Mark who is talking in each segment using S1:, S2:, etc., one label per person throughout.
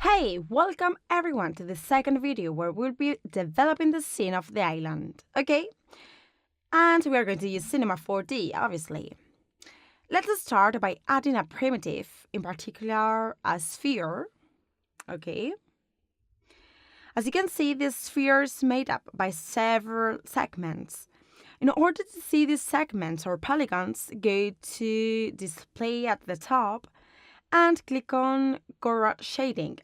S1: Hey, welcome everyone to the second video where we'll be developing the scene of the island, okay? And we are going to use Cinema 4D, obviously. Let's start by adding a primitive, in particular a sphere, okay? As you can see, this sphere is made up by several segments. In order to see these segments or polygons, go to Display at the top and click on Gorot Shading.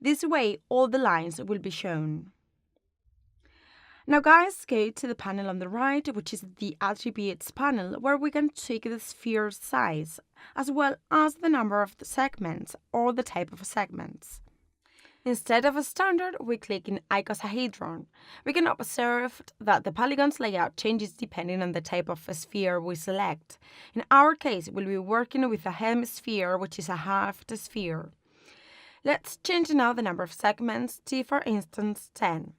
S1: This way, all the lines will be shown. Now guys, go to the panel on the right, which is the Attributes panel, where we can check the sphere size, as well as the number of the segments or the type of segments. Instead of a standard, we click in icosahedron. We can observe that the polygon's layout changes depending on the type of sphere we select. In our case, we'll be working with a hemisphere, which is a halved sphere. Let's change now the number of segments to, for instance, 10.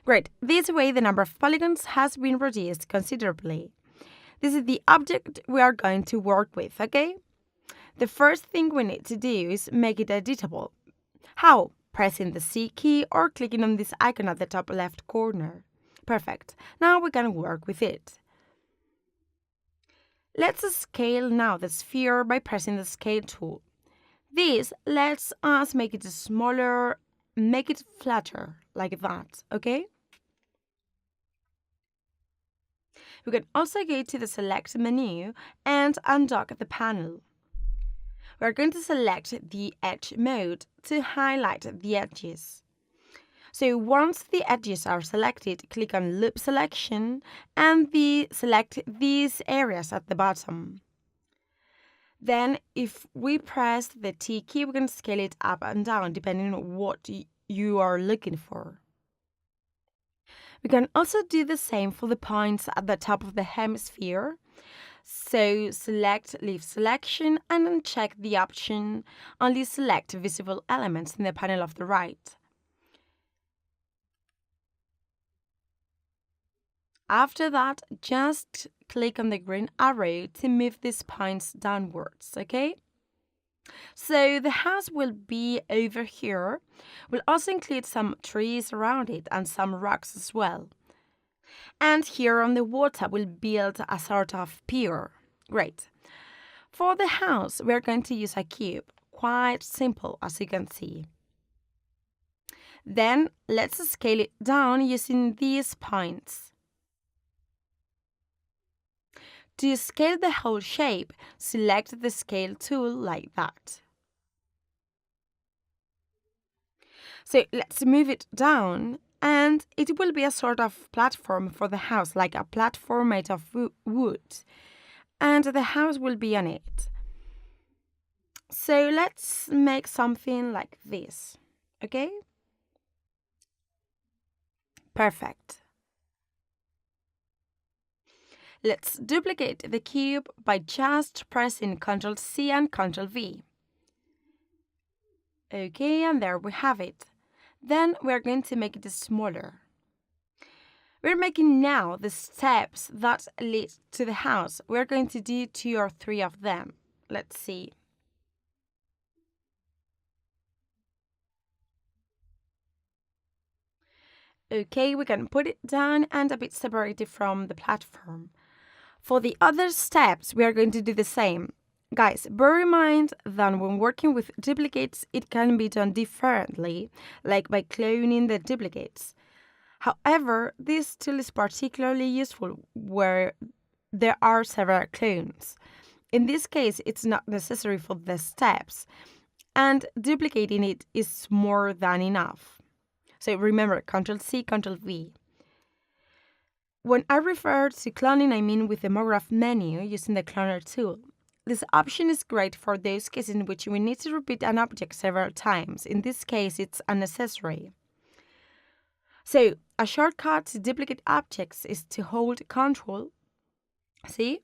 S1: Great, this way the number of polygons has been reduced considerably. This is the object we are going to work with, okay? The first thing we need to do is make it editable. How? Pressing the C key or clicking on this icon at the top left corner. Perfect, now we can work with it. Let's scale now the sphere by pressing the Scale tool. This lets us make it smaller, make it flatter, like that, okay? We can also go to the Select menu and undock the panel. We are going to select the Edge mode to highlight the edges. So once the edges are selected, click on Loop Selection and select these areas at the bottom. Then, if we press the T key, we can scale it up and down depending on what you are looking for. We can also do the same for the points at the top of the hemisphere. So select Leave Selection and uncheck the option Only select visible elements in the panel of the right. After that, just click on the green arrow to move these points downwards, okay? So the house will be over here. We'll also include some trees around it and some rocks as well. And here on the water we'll build a sort of pier. Great. For the house, we're going to use a cube. Quite simple, as you can see. Then let's scale it down using these points. To scale the whole shape, select the Scale tool like that. So let's move it down, and it will be a sort of platform for the house, like a platform made of wood, and the house will be on it. So let's make something like this, okay? Perfect. Let's duplicate the cube by just pressing Ctrl C and Ctrl V. Okay, and there we have it. Then we're going to make it smaller. We're making now the steps that lead to the house. We're going to do 2 or 3 of them. Let's see. Okay, we can put it down and a bit separated from the platform. For the other steps, we are going to do the same. Guys, bear in mind that when working with duplicates, it can be done differently, like by cloning the duplicates. However, this tool is particularly useful where there are several clones. In this case, it's not necessary for the steps, and duplicating it is more than enough. So remember, Ctrl C, Ctrl V. When I refer to cloning, I mean with the Graph menu using the cloner tool. This option is great for those cases in which we need to repeat an object several times. In this case, it's unnecessary. So, a shortcut to duplicate objects is to hold Ctrl, see?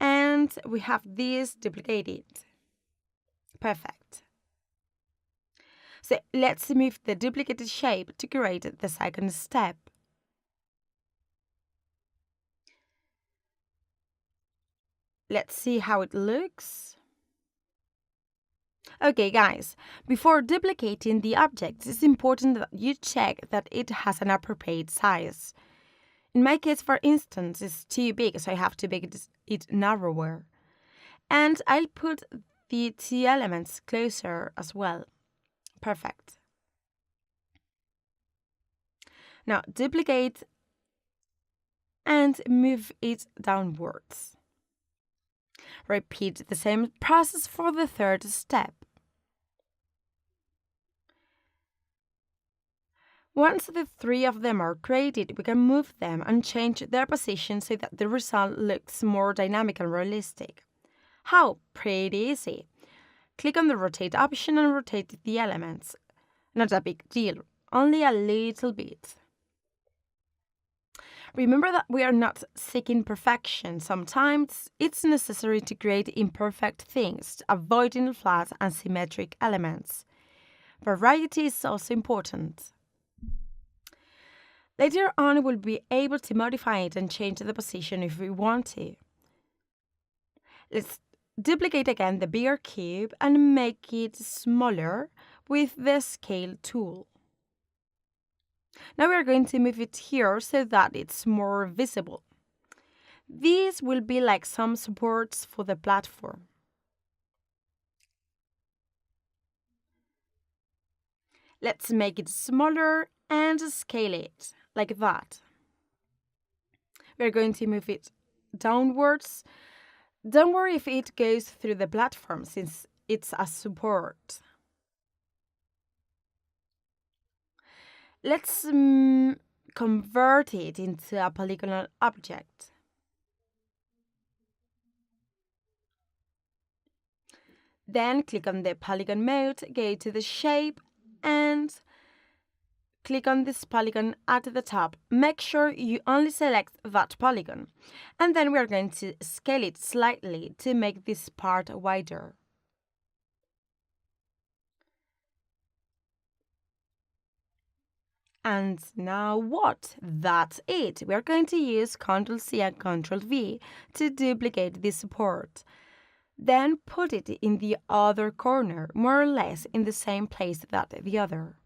S1: And we have this duplicated. Perfect. So, let's move the duplicated shape to create the second step. Let's see how it looks. Okay, guys, before duplicating the object, it's important that you check that it has an appropriate size. In my case, for instance, it's too big, so I have to make it narrower. And I'll put the two elements closer as well. Perfect. Now duplicate and move it downwards. Repeat the same process for the third step. Once the three of them are created, we can move them and change their position so that the result looks more dynamic and realistic. How? Pretty easy. Click on the rotate option and rotate the elements. Not a big deal, only a little bit. Remember that we are not seeking perfection. Sometimes it's necessary to create imperfect things, avoiding flat and symmetric elements. Variety is also important. Later on, we'll be able to modify it and change the position if we want to. Let's duplicate again the bigger cube and make it smaller with the scale tool. Now we are going to move it here so that it's more visible. These will be like some supports for the platform. Let's make it smaller and scale it like that. We're going to move it downwards. Don't worry if it goes through the platform since it's a support. Let's convert it into a polygonal object. Then click on the polygon mode, go to the shape and click on this polygon at the top. Make sure you only select that polygon. And then we are going to scale it slightly to make this part wider. And now what? That's it. We are going to use Ctrl+C and Ctrl+V to duplicate this support. Then put it in the other corner, more or less in the same place that the other.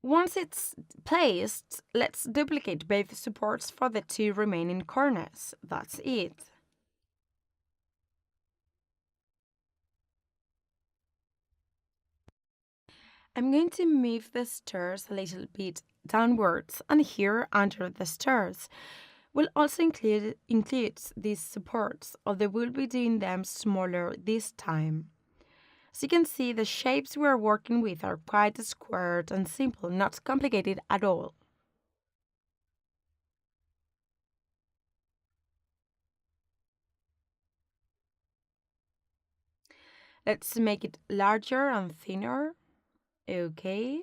S1: Once it's placed, let's duplicate both supports for the two remaining corners. That's it. I'm going to move the stairs a little bit downwards, and here under the stairs will also include these supports, although we'll be doing them smaller this time. As you can see, the shapes we are working with are quite squared and simple, not complicated at all. Let's make it larger and thinner. Okay.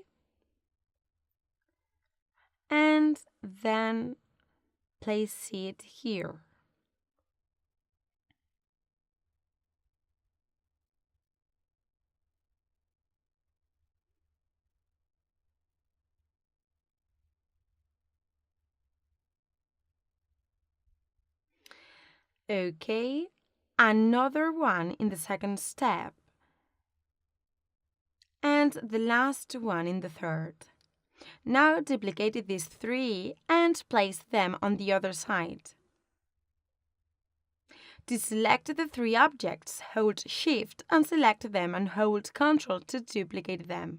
S1: And then place it here. Okay, another one in the second step. And the last one in the third. Now duplicate these three and place them on the other side. To select the three objects, hold Shift and select them and hold Ctrl to duplicate them.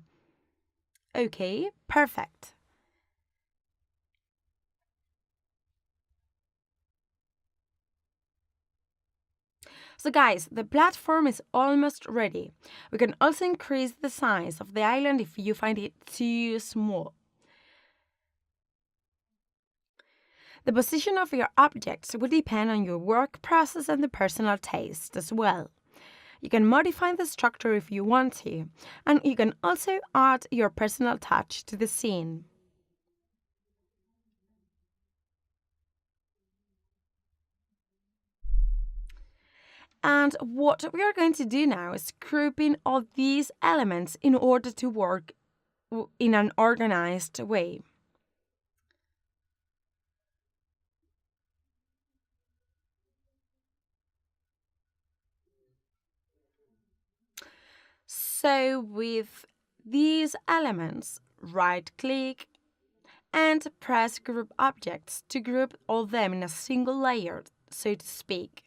S1: Okay, perfect. So guys, the platform is almost ready. We can also increase the size of the island if you find it too small. The position of your objects will depend on your work process and the personal taste as well. You can modify the structure if you want to, and you can also add your personal touch to the scene. And what we are going to do now is group in all these elements in order to work in an organized way. So with these elements, right-click and press Group Objects to group all them in a single layer, so to speak.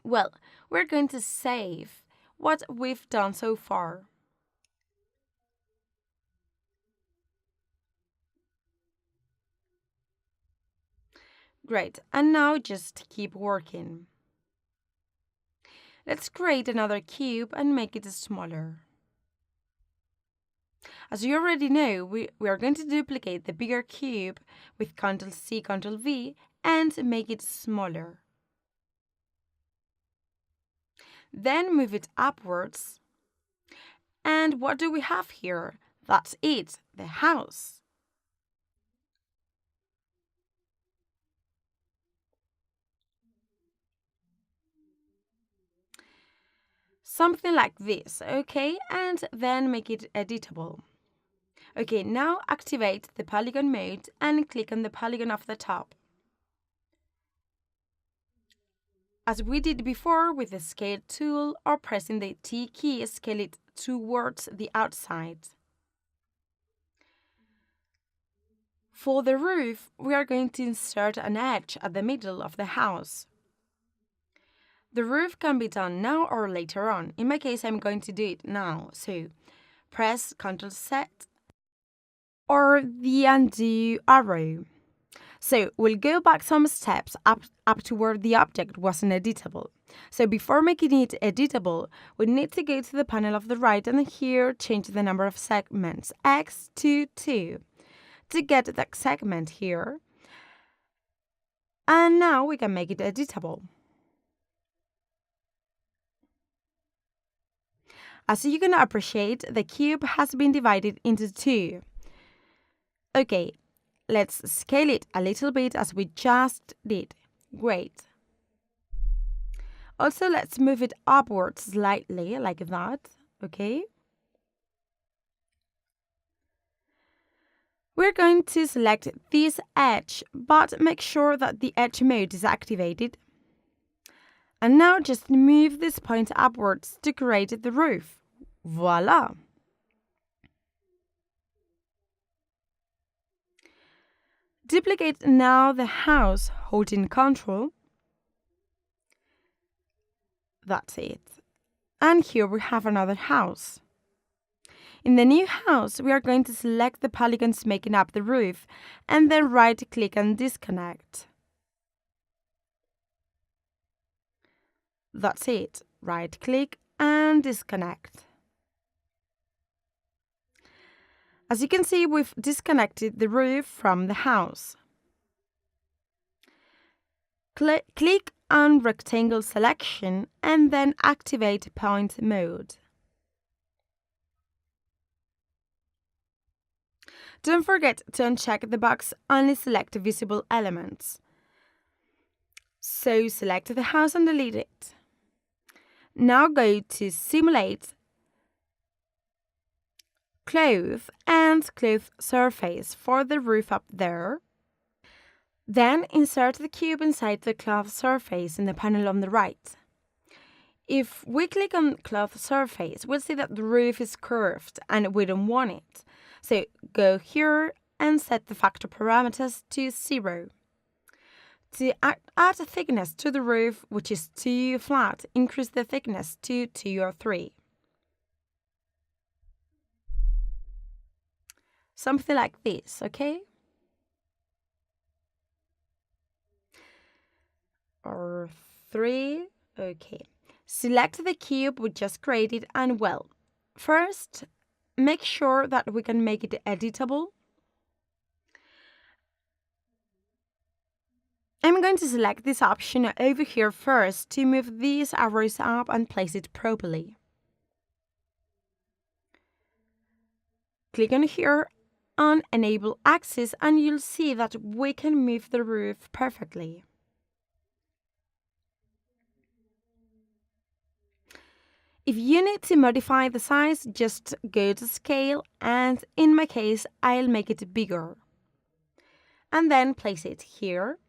S1: Well, we're going to save what we've done so far. Great, and now just keep working. Let's create another cube and make it smaller. As you already know, we are going to duplicate the bigger cube with Ctrl+C, Ctrl+V and make it smaller. Then move it upwards. And what do we have here? That's it, the house. Something like this, okay? And then make it editable. Okay, now activate the polygon mode and click on the polygon of the top. As we did before with the scale tool or pressing the T key, scale it towards the outside. For the roof, we are going to insert an edge at the middle of the house. The roof can be done now or later on. In my case, I'm going to do it now. So press Ctrl+Z or the undo arrow. So we'll go back some steps up to where the object wasn't editable. So before making it editable, we need to go to the panel of the right and here change the number of segments, X to 2, to get that segment here. And now we can make it editable. As you can appreciate, the cube has been divided into 2. Okay, let's scale it a little bit as we just did. Great. Also, let's move it upwards slightly, like that, okay? We're going to select this edge, but make sure that the edge mode is activated. And now just move this point upwards to create the roof. Voila! Duplicate now the house, holding Ctrl. That's it. And here we have another house. In the new house, we are going to select the polygons making up the roof and then right-click and disconnect. That's it. Right-click and disconnect. As you can see, we've disconnected the roof from the house. Click on Rectangle Selection and then activate Point Mode. Don't forget to uncheck the box Only Select Visible Elements. So select the house and delete it. Now go to Simulate, Cloth and Cloth Surface for the roof up there. Then insert the cube inside the cloth surface in the panel on the right. If we click on cloth surface, we'll see that the roof is curved and we don't want it. So go here and set the factor parameters to 0. To add a thickness to the roof, which is too flat, increase the thickness to 2 or 3. Something like this, okay? Or 3, okay. Select the cube we just created and well, first, make sure that we can make it editable. I'm going to select this option over here first to move these arrows up and place it properly. Click on here on Enable Axis and you'll see that we can move the roof perfectly. If you need to modify the size, just go to Scale and in my case, I'll make it bigger. And then place it here.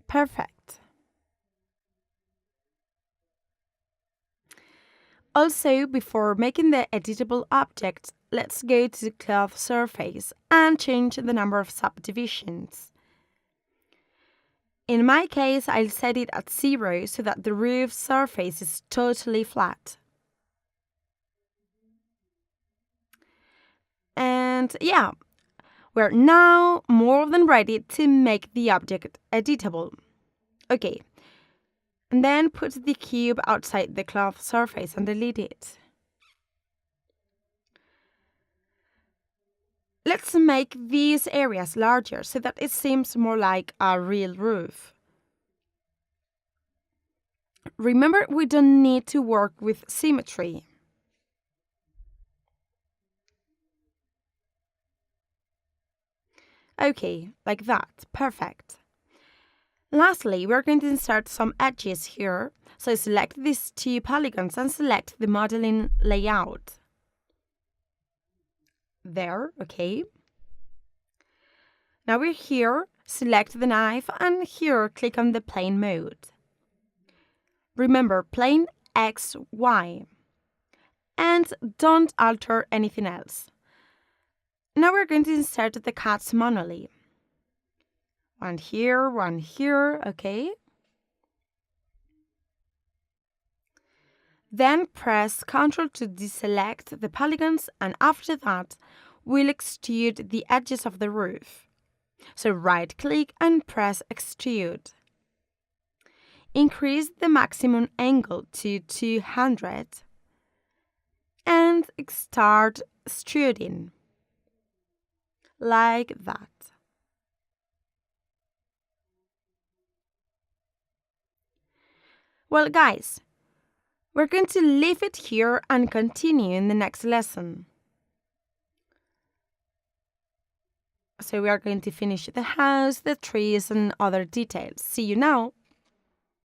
S1: Perfect. Also, before making the editable object, let's go to the cloth surface and change the number of subdivisions. In my case, I'll set it at 0 so that the roof surface is totally flat. And yeah, we're now more than ready to make the object editable. Okay, and then put the cube outside the cloth surface and delete it. Let's make these areas larger so that it seems more like a real roof. Remember, we don't need to work with symmetry. Okay, like that. Perfect. Lastly, we're going to insert some edges here. So select these 2 polygons and select the modeling layout. There, okay. Now we're here, select the knife, and here click on the plane mode. Remember, plane X, Y. And don't alter anything else. Now we're going to insert the cuts manually. One here, okay. Then press Ctrl to deselect the polygons, and after that, we'll extrude the edges of the roof. So right-click and press Extrude. Increase the maximum angle to 200 and start extruding. Like that. Well, guys, we're going to leave it here and continue in the next lesson. So we are going to finish the house, the trees, and other details. See you now.